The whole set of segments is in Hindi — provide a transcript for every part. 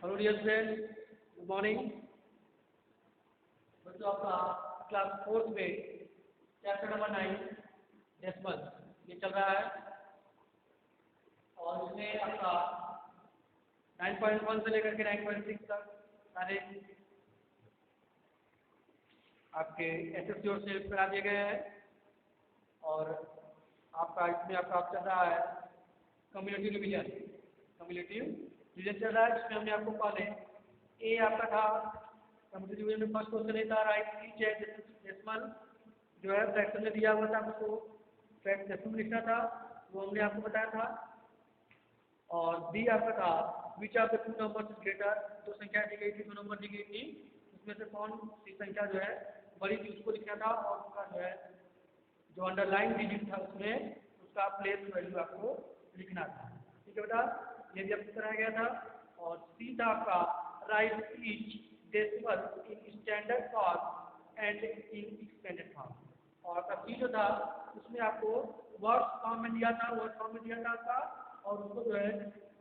Hello dear student, good morning. बच्चों, आपका क्लास 4 में चैप्टर नंबर 9 डेसिमल ये चल रहा है और इसमें आपका 9.1 से लेकर के 9.6 तक सारे आपके एसएससी और सेल्फ करा दिए गए हैं और आपका इसमें आपका चल रहा है कम्युनिटी रिवीजन चल रहा है, जिसमें हमने आपको पहले ए आपका था कम्युनिटी रिवीजन में फर्स्ट क्वेश्चन नहीं था, राइट ईच डेसिमल जो है फ्रैक्शन में दिया हुआ था, आपको डेसिमल लिखना था, वो हमने आपको बताया था। और बी आपका था which of the two numbers is greater, दो संख्या दी गई थी, दो नंबर दी गई थी, उसमें से कौन सी संख्या जो है बड़ी थी उसको लिखना था और उसका जो है जो अंडरलाइन डिजिट था उसमें उसका प्लेस वैल्यू आपको लिखना था। ठीक है बेटा, ये भी आपको कराया गया था। और सी था आपका right each decimal in standard form and in expanded form. और आपका सी जो था उसमें आपको वर्ड्स फॉर्म में दिया था, आपका और उसको जो है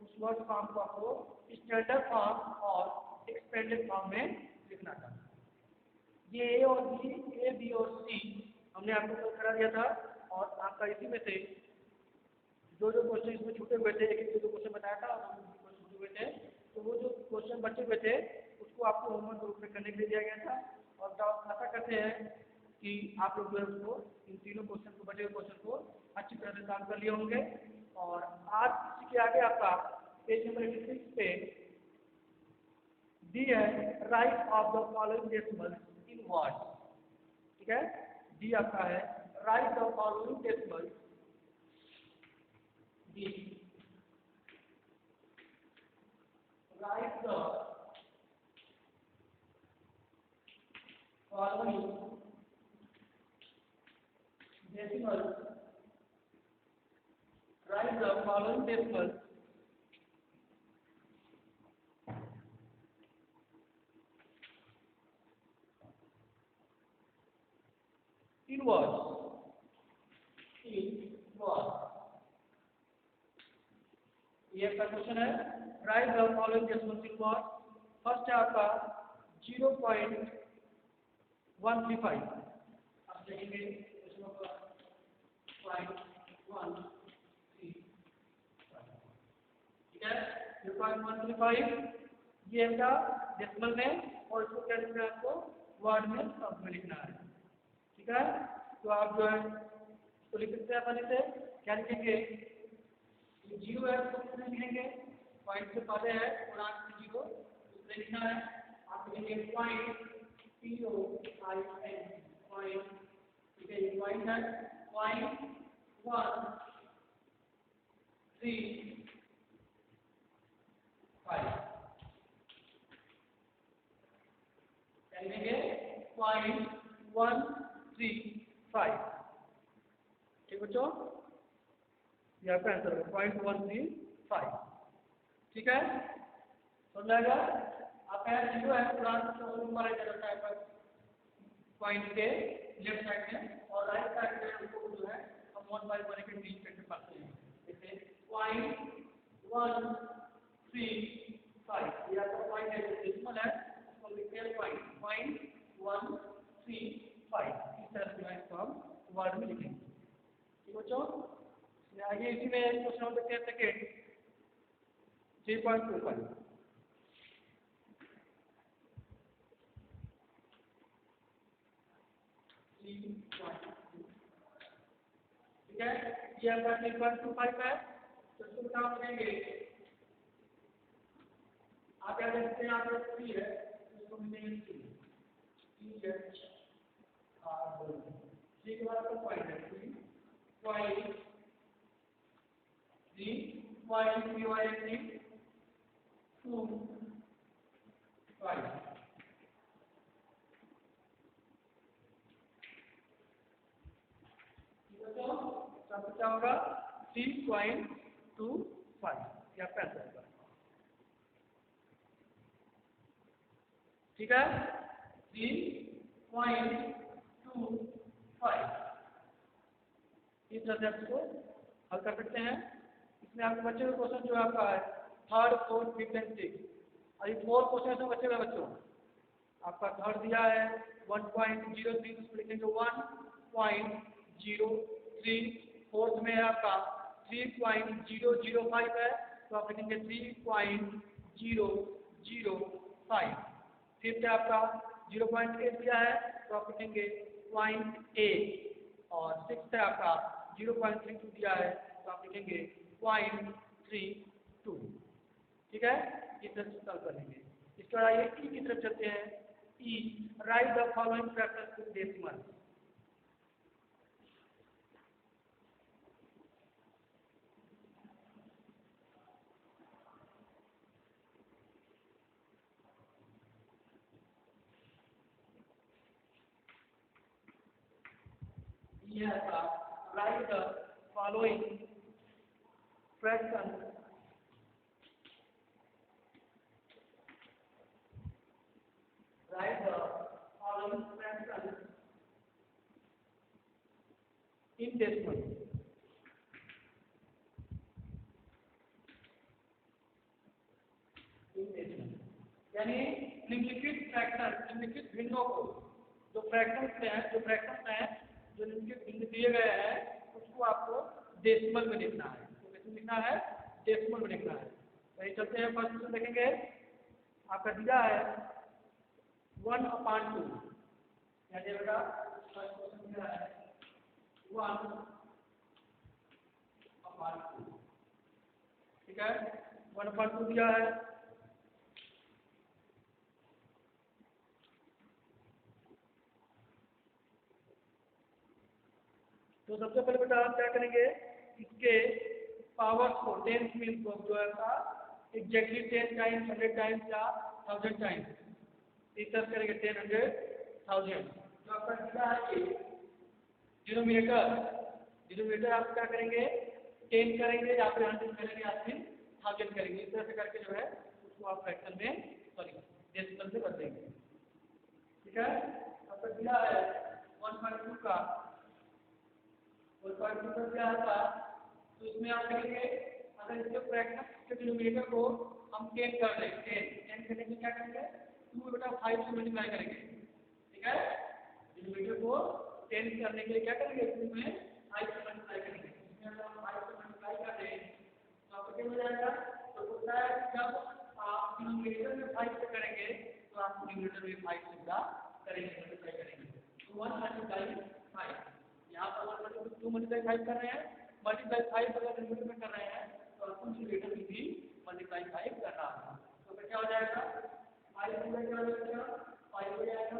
उस वर्ड फॉर्म को आपको स्टैंडर्ड फॉर्म और एक्सपेंडेड फॉर्म में लिखना था। ये ए बी और सी हमने आपको कल करा दिया था और आपका इसी में से जो क्वेश्चन इसमें छूटे हुए थे, एक दो क्वेश्चन बताया था और क्वेश्चन छूटे हुए थे, तो वो जो क्वेश्चन बचे हुए थे उसको आपको होमवर्क रूप में करने के लिए दिया गया था। और आशा करते हैं कि आप लोग जो है उसको इन तीनों क्वेश्चन को बचे हुए क्वेश्चन को अच्छी तरह से काम कर लिए होंगे। और आज इसी के आगे आपका पेज नंबर 86 पे डी है right of the following decimal in words. ठीक है, डी आपका है right the following decimal, D right the following decimal, right the following decimal in words, ये आपका क्वेश्चन है right the following decimals in words. First है आपका 0.135, आप देखेंगे इसमें 0.135, ठीक है 0.135 ये है डेसिमल में और इसको क्या लिखना है आपको वर्ड में शब्द में लिखना है। ठीक है, तो आप जो है इसको लिख सकते हैं आसानी से। क्या लिखेंगे, जीरो है तो कितने लिखेंगे, पॉइंट से पहले है पूर्णांक से जीरो उसमें लिखना है, आप लिखेंगे पॉइंट POINT पॉइंट, ठीक है ये पॉइंट है 0.135, क्या लिखेंगे 0.135। ठीक बच्चों, ये आपका आंसर है 0.135। ठीक है, समझ आएगा। आपका जीरो है पूर्णांक नंबर है जाता है पॉइंट के लेफ्ट साइड में और राइट साइड में हमको जो है हम 1/1 के बीच करके पाते हैं, जैसे 0.135 ये आपका पॉइंट है, डेसिमल है उसको लिखते हैं पॉइंट 135, इस तरह से जो है इसको हम वर्ड में लिखेंगे। ठीक बच्चों, आगे इसी में क्वेश्चन नंबर देखते हैं सेकेंड 3.25। ठीक है, ये आपका 3.25 है, तो इसको काम करेंगे आप क्या देखते हैं, आप थ्री है इसको मिलेंगे थ्री है थ्री के बाद आपका पॉइंट है 3.3 सब क्या होगा 3.25 या 65। ठीक है 3.25 इस तरह से आपको हल कर सकते हैं। इसमें आपके बच्चे का क्वेश्चन जो आपका है third fourth fifth and six, अभी 4 क्वेश्चन तो बचेगा बच्चों। आपका थर्ड दिया है 1.03, उसको लिखेंगे 1.03। फोर्थ में है आपका 3.005 है, तो आप लिखेंगे 3.005। फिफ्थ है आपका 0.8 दिया है, तो आप लिखेंगे 0.8। और सिक्स्थ है आपका 0.32 दिया है, तो आप लिखेंगे 0.32। ठीक है, इस तरह से सॉल्व करेंगे। इसके बाद आइए ई की तरफ चलते हैं। E, write the following factors in decimal. Write the following fractions in decimal. यानी निम्नलिखित फ्रैक्शन, निम्नलिखित भिन्नों को, जो फ्रैक्शंस हैं, जो निम्नलिखित भिन्न दिए गए हैं, उसको आपको डेसिमल में लिखना है। तो किसमें लिखना है? डेसिमल में लिखना है। वही चलते हैं, फर्स्ट क्वेश्चन देखेंगे। आपका दिया है 1/2, यानी बेटा फर्स्ट क्वेश्चन दिया है 1/2। ठीक है, 1/2 दिया है। तो सबसे पहले बेटा आप क्या करेंगे, इसके पावर्स को 10 मीन को जो है का एग्जैक्टली 10 टाइम्स, 100 टाइम्स या 1000 टाइम्स डिस्कस करेंगे। 10, 100, 1000। जो आपका दिया है कि डिनोमिनेटर आप क्या करेंगे, 10 करेंगे या फिर 100 करेंगे या फिर 1000 करेंगे। इस तरह से करके जो है उसको आप फ्रैक्शन में, सॉरी डेसिमल में कर देंगे। ठीक है, आपका दिया है 1/2 का, 1/2 का क्या आता, तो इसमें आप करेंगे, अगर इसके फ्रैक्शन के डिनोमिनेटर को हम 10 कर देंगे, 10 करने के क्या करेंगे, 2 बेटा 5 से मल्टीप्लाई करेंगे। ठीक है, डिनोमिनेटर को 10 करने के लिए क्या करेंगे, 2 में 5 से मल्टीप्लाई करेंगे। इसमें अगर हम 5 से मल्टीप्लाई कर दें तो आपको क्या हो जाएगा, तो होता है जब आप डिनोमिनेटर में 5 से करेंगे तो आप डिनोमिनेटर में 5 से गुणा करेंगे, मल्टीप्लाई करेंगे। तो 1 मल्टीप्लाई 5, यहाँ पर 2 मल्टीप्लाई 5 कर रहे हैं, मल्टीप्लाई 5 अगर डिनोमिनेटर में कर रहे हैं तो आपको डिनोमिनेटर में भी मल्टीप्लाई 5 करना है। तो फिर क्या हो जाएगा, 5 हो जाएगा, 5 हो जाएगा,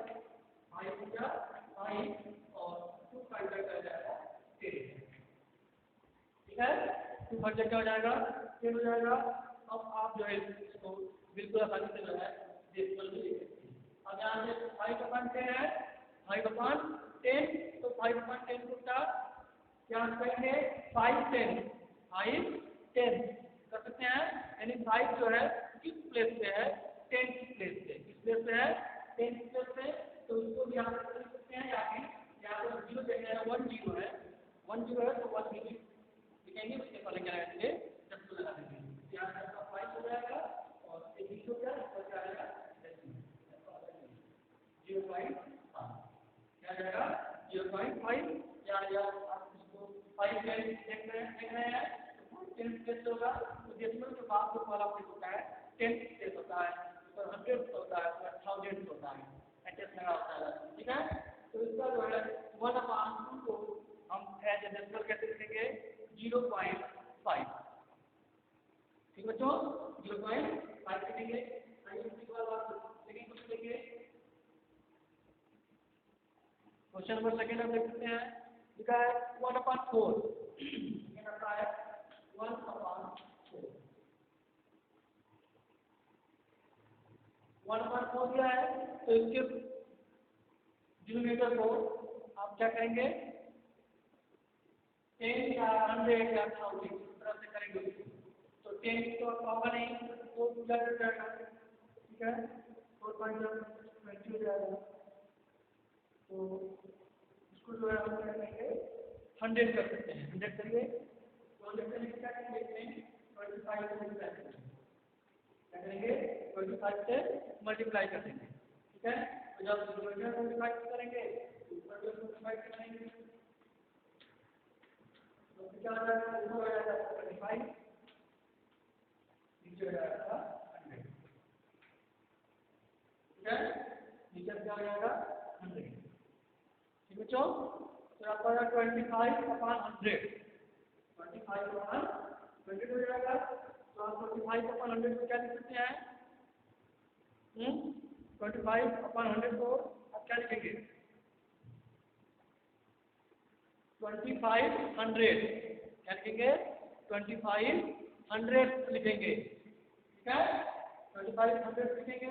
5 हो जाएगा 5 और 2 5 का क्या हो जाएगा 10। ठीक है, 2 5 क्या हो जाएगा 10 हो जाएगा। अब आप जो है इसको बिल्कुल आसानी से जो है डेसिमल में लिख सकते हैं। अब यहाँ से 5/10 है, 5/10, तो 5/10 को क्या करेंगे, 5 10 कर सकते हैं। यानी 5 जो है किस प्लेस पे है, 10 की प्लेस पे, किस प्लेस पे है, 10 की प्लेस पे, तो उसको भी यहाँ पर लिख सकते हैं। या फिर यहाँ पर 0 देना है, 1 0 है, 1 0 है तो 1 लिखेंगे, उसके पहले क्या करेंगे, 10 को लगा देंगे। यहाँ पर 5 हो जाएगा और 20 हो जाएगा और क्या आएगा 0.5, क्या जाएगा 0.5। या आप इसको 5 10 देख रहे हैं तो 10 प्लेस होगा, तो डेसिमल के बाद जो वाला प्लेस होता है 10 प्लेस होता है, तो 100 होता है, तो 1000 होता है, ऐसे लगा होता है। ठीक है, तो इसका जो है 1/2 को हम एज ए डेसिमल कैसे लिखेंगे, 0.5। ठीक बच्चों, 0.5 लिखेंगे। क्वेश्चन नंबर सेकेंड हम देख सकते हैं, लिखा है 1/4। ये आता है 1/4, 1/4 दिया है, तो इसके डिनोमिनेटर को आप क्या करेंगे, 10 या 100 या 1000 इस तरह से करेंगे। तो 10 तो होगा नहीं, तो पूरा कर जाएगा। ठीक है, 4.20 हो जाएगा, तो इसको जो है हम क्या करेंगे 100 कर सकते हैं। 100 करिए, तो 100 करने के क्या करेंगे, 25 से मल्टीप्लाई करेंगे। क्या करेंगे 25 से मल्टीप्लाई कर देंगे, ठीक है। तो जब डिनोमिनेटर मल्टीप्लाई करेंगे तो ऊपर भी मल्टीप्लाई करेंगे, तो क्या हो जाएगा, ऊपर हो जाएगा 25, नीचे हो जाएगा 100, ठीक है। नीचे क्या हो जाएगा 100, ठीक है बच्चों। तो आपका 25/100, 25/100 हो जाएगा। तो आप 25/100 को क्या लिख सकते हैं, 25/100 को आप क्या लिखेंगे, 2500 क्या लिखेंगे, 2500 लिखेंगे, ठीक है। 2500 लिखेंगे,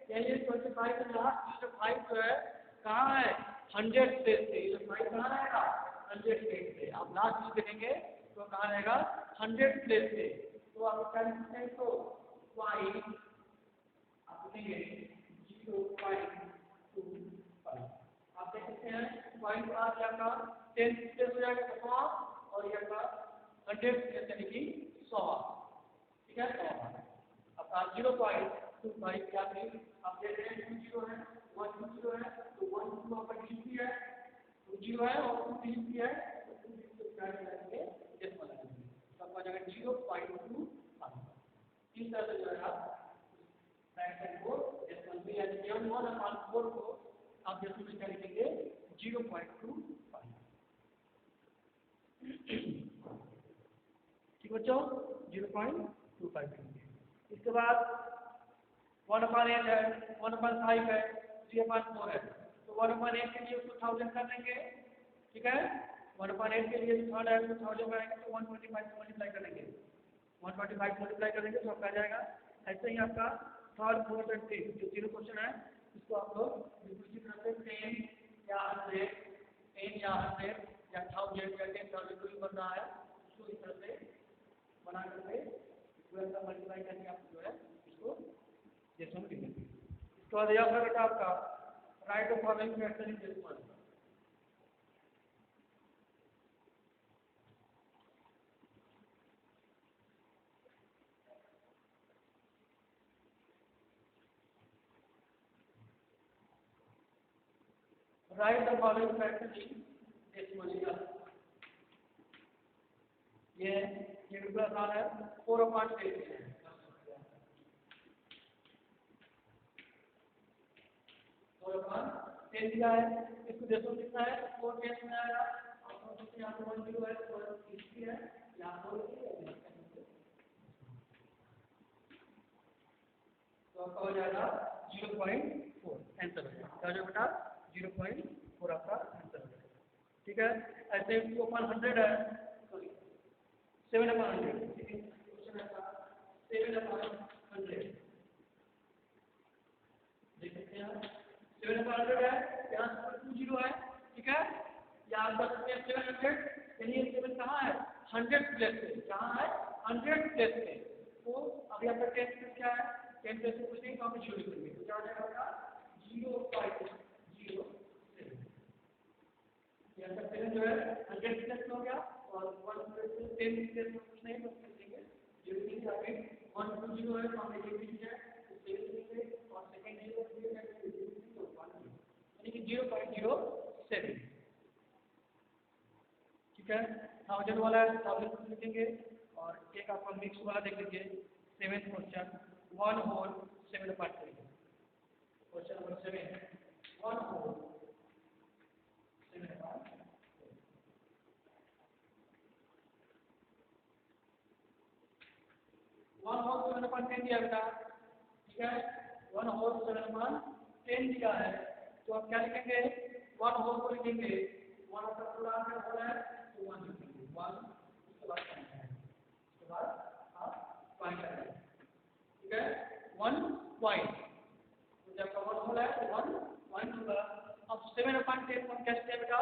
यानी 25 से लास्ट जो 5 जो है कहाँ है, 100 प्लेस पे, ये 5 कहाँ रहेगा, 100 प्लेस पे। आप लास्ट में लिखेंगे तो कहाँ रहेगा, 100 प्लेस पे। तो आप क्या लिख सकते हैं इसको, पॉइंट आप लिखेंगे 0.25। आप देख सकते हैं पॉइंट आ गया आपका 10 प्लेस हो जाएगा 100, और ये आपका 100 प्लेस यानी कि 100, ठीक है। आपका 0.25 क्या आप देख रहे हैं 2 0 है, 1 2 0 है, तो 1 2 आपका डिजिट है, 2 0 है और 2 डिजिट है, तो 2 डिजिट को क्या करेंगे, डेसिमल लगाएंगे, तो आपका जाएगा 0.25। इस तरह से जो है आप फ्रैक्शन को डेसिमल में, यानी 1/4 को आप डेसिमल में क्या लिखेंगे, 0.25, ठीक बच्चों, 0.25 लिखेंगे। इसके बाद 1/8 है, 1/5 है, 3/4 है, तो 1/8 के लिए उसको 1000 कर देंगे, ठीक है। 1/8 के लिए थर्ड है तो 1000 बनाएंगे, तो 125 से मल्टीप्लाई करेंगे, 125 मल्टीप्लाई करेंगे तो आपका आ जाएगा। ऐसे ही आपका थर्ड फोर्थ एंड फिफ्थ जो तीनों क्वेश्चन है इसको आप लोग बिल्कुल इसी तरह से 10 या 100 या 1000 या 10,000 जो भी बन रहा है उसको इस तरह से बना करके पूरा मल्टीप्लाई करके आप जो है इसको डेसिमल लिखेंगे। इसके बाद यह है बेटा आपका right of following fraction in decimal. Right the following fraction in decimal, ये बिल्कुल आसान है, 4/10 है, 4/10 दिया है, इसको डेसिमल लिखना है 4/10 में आएगा, और यहाँ पे 1 0 है तो 60 है, यहाँ 4 है, तो आपका हो जाएगा 0.4 आंसर हो जाएगा, क्या हो जाएगा बेटा 0.4 आपका आंसर हो जाएगा, ठीक है। ऐसे 2/100 है, सॉरी 7/100, ठीक है, क्वेश्चन है आपका 7/100, देख सकते हैं आप 7/100 है, यहाँ पर 2 0 है, ठीक है। यहाँ आप कर सकते हैं 700, यानी ये 7 कहाँ है, 100 प्लेस पे, कहाँ है 100 प्लेस पे, तो अभी आपका 10 प्लेस क्या है, 10 प्लेस से कुछ नहीं तो आप 0 लिखेंगे, तो क्या हो जाएगा आपका 0.07, यहाँ पर 7 जो है 100 प्लेस में हो गया, और 1 प्लेस से 10 प्लेस में कुछ नहीं तो लिखेंगे 0 लिखेंगे, आगे 1 2 0 है तो हमें 1 लिखेंगे, तो 7 लिखेंगे, और सेकंड नहीं तो 0 है तो 0 लिखेंगे, और 1 यानी कि 0.07, ठीक है। 1000 वाला है 1000 लिखेंगे, और एक आपका मिक्स वाला देख लीजिए 7th question 1 whole 7/3, question number 7 1 whole 7/3, 1 whole 7/10 दिया बेटा, ठीक है, 1 होल 7/10 दिया है, तो आप क्या लिखेंगे, 1 होल को लिखेंगे, 1 का पूरा आंसर हो रहा है तो 1 लिखेंगे, 1 उसके बाद पॉइंट है, उसके बाद आप पॉइंट लगाएंगे, ठीक है, 1 पॉइंट, तो जब का 1 होल है तो 1 पॉइंट होगा। अब 7/10 को कैसे किया बेटा,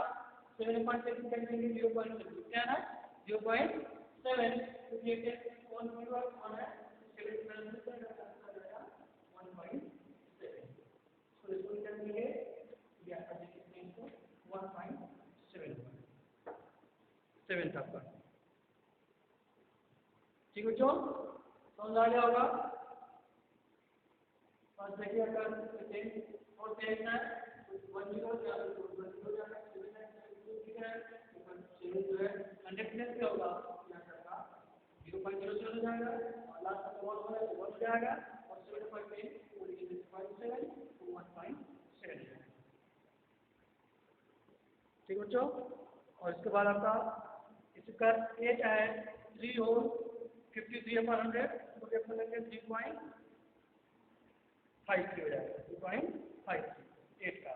7/10 को कैसे लिखेंगे, 0.7 क्या है ना 0.7, तो ये 1 0 1 है, 7 प्लस में क्या आएगा 1.7, तो इसको लिखेंगे ये आपका देखिए इसको 1.7 तक का, ठीक है बच्चों, समझ आ गया होगा। और देखिए अगर और टेन है 1 0 जाएगा 1 0 जाएगा 7 है 7 ठीक है तो 7 जो है 100 प्लस क्या होगा क्या जाएगा 0.0 हो जाएगा और लास्ट का 1 है 1 जाएगा और 7.8 और 0.7 तो 1.7 ठीक बच्चों। और इसके बाद आपका इसका 8 है 3 होल 53/100 तो क्या करेंगे 3.53 हो जाएगा 3.53 8 का।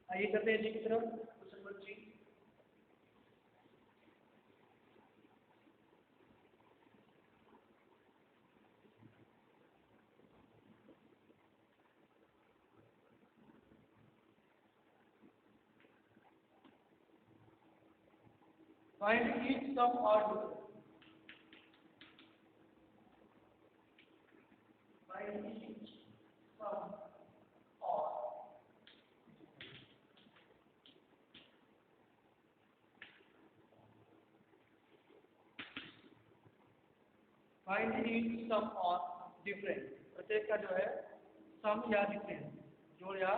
आइए करते हैं जी की तरफ question number 3। Find each sum or difference. Find each sum or find each sum or difference. प्रत्येक का जो है सम या डिफरेंस जोड़ या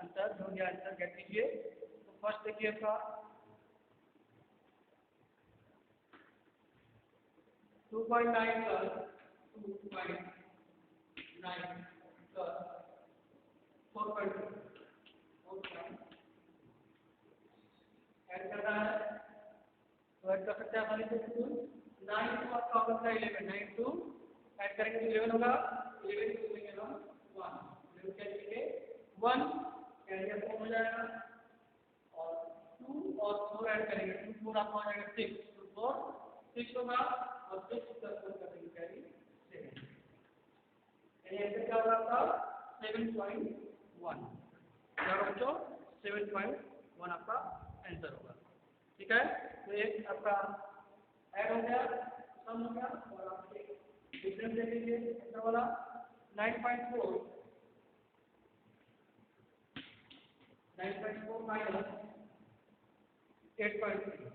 अंतर ज्ञात कीजिए। तो फर्स्ट देखिए आपका 2.9 प्लस 2.9 प्लस 4.2 ऐड करना है तो ऐड कर सकते हैं हमारे से 9 तो आपका होगा 11 9 टू ऐड करेंगे तो 11 होगा 11 को लेंगे हम 1 11 क्या लिखेंगे 1 कैरियर 4 हो जाएगा और 2 और 4 ऐड करेंगे 2 4 आपका हो जाएगा 6 2 4 6 होगा और 6 प्लस 1 करेंगे कैरी 7 यानी आंसर क्या होगा आपका 7.1 क्या होगा बच्चों 7.1 आपका आंसर होगा। ठीक है तो एक आपका ऐड हो गया सम हो गया और आपके डिफरेंस दे दीजिए ऐसा वाला 9.4 माइनस 8.3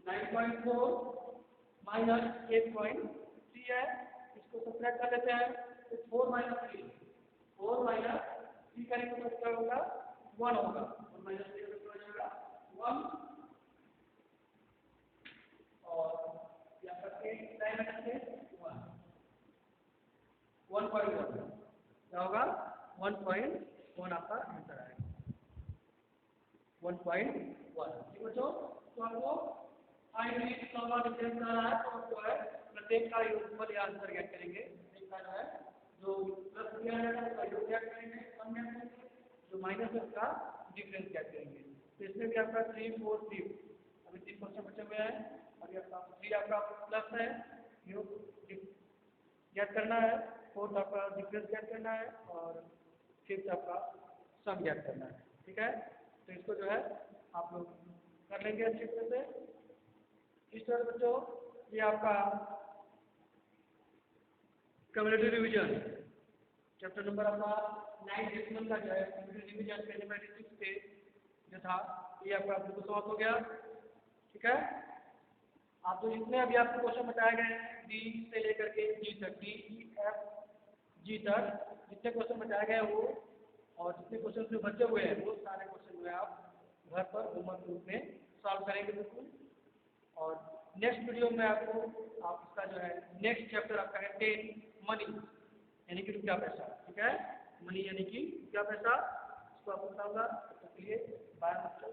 9.4 माइनस 8.3 है इसको सब्ट्रैक्ट कर लेते हैं तो 4 माइनस 3 करेंगे तो क्या होगा 1 होगा 1 माइनस 3 हो जाएगा 1 और यहाँ पर 8 माइनस 1 1.1 क्या होगा 1.1 आपका आंसर आएगा 1.1 ठीक बच्चों। तो आपको find each sum or difference आ रहा है तो जो है प्रत्येक का योगफल या आंसर ज्ञात करेंगे। प्रत्येक का जो है जो प्लस दिया जाएगा उसका योग ज्ञात करेंगे सम ज्ञात करेंगे जो माइनस है उसका डिफरेंस ज्ञात करेंगे। तो इसमें भी आपका 3 4 3 अभी 3 क्वेश्चन बचे हुए हैं अभी आपका 3 आपका प्लस है योग ज्ञात करना है 4 आपका डिफरेंस ज्ञात करना है और 5 आपका सम ज्ञात करना है। ठीक है तो इसको जो है आप लोग कर लेंगे अच्छी तरह से। इस तरह बच्चों ये आपका कम्युनिटी रिवीजन चैप्टर नंबर आपका 9 डेसिमल का जो है कम्युनिटी रिवीजन पेज नंबर 86 पे जो था ये आपका बिल्कुल समाप्त हो गया। ठीक है आप जो जितने अभी आपको क्वेश्चन बताए गए हैं डी से लेकर के जी तक डी ई एफ जी तक जितने क्वेश्चन बताए गए वो और जितने क्वेश्चन जो बचे हुए हैं वो सारे क्वेश्चन जो है आप घर पर होमवर्क रूप में सॉल्व करेंगे बिल्कुल। और नेक्स्ट वीडियो में आपको आप इसका जो है नेक्स्ट चैप्टर आपका है 10 मनी यानी कि रुपया पैसा। ठीक है मनी यानी कि रुपया पैसा इसको आपको बताऊंगा। तो चलिए बाय बच्चों।